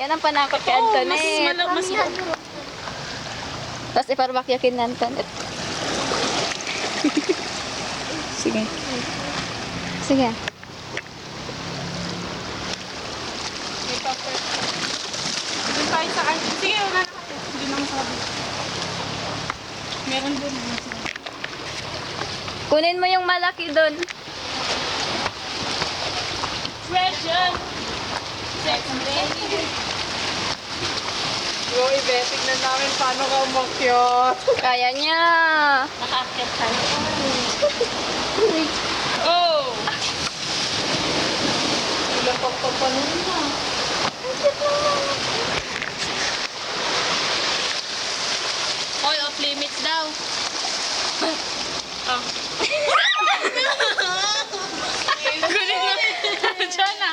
Yan ang panakot kay Antoinette. Mas Tapos iparbakyakin na Antoinette. Sige. Sige. may paper. Doon tayo sa ano. Sige, wala na kasi. Hindi naman sabi. Meron doon. Kunin mo yung malaki doon. Treasure! Yung ibe, tignan namin paano ka umakyat. Kaya niya. Nakaakyat tayo. Oh! Wala pang papanin na. All off limits daw. Oh. Gulit na. Diyan na.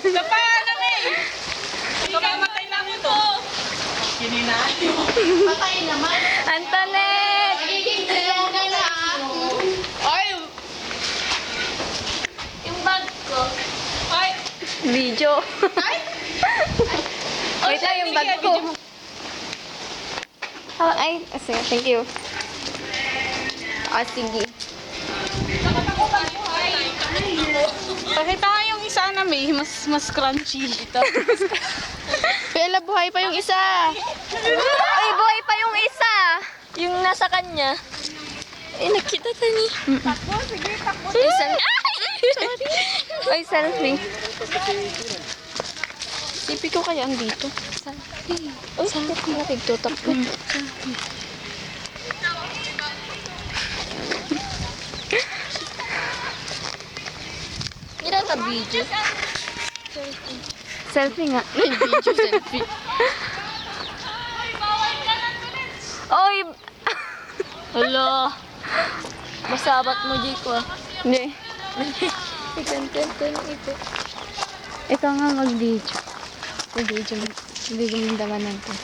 Sa paano eh? Kamamatay na mo to. Kininaan mo. Patay naman. Antoinette! Magiging dalawa ka na. Ay! Yung bag ko. Ay! Video. Ay! Wait lang yung bag ko. Oh, ay, sige, thank you. Ah, sige. Pakita nga yung isa na may mas crunchy ito. Kaya buhay pa yung isa. Ay, buhay pa yung isa. Yung nasa kanya. Eh, nakita ta ni. Takbo, sige, takbo. Ay, sorry. Ay, selfie. Sipi ko kaya ang dito. Selfie. Ay, selfie. Nagtutakbo. Ilan ka video? Selfie nga. Video, selfie. Oy! Hala. Masabat mo, Jiko. Hindi. Ito. Ito nga mag-video. Mag-video. Video mo daman natin.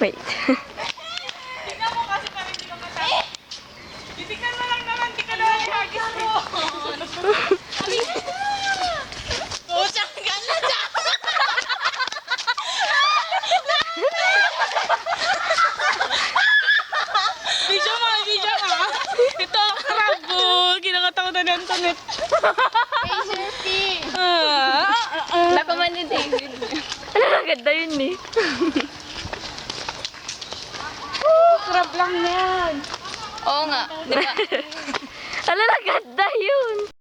Wait. Tingnan mo kasi parang hindi ka matapos. Titignan mo lang naman, di ka naman ihagis mo. Oh, siyang ganda siya. Video ka. Ito ang karabo. Kinakatakutan ng Antoinette. Lako man ni David. Ano na ganda yun eh. Crab lang yan. Oo nga. Diba? Ala na ganda yun.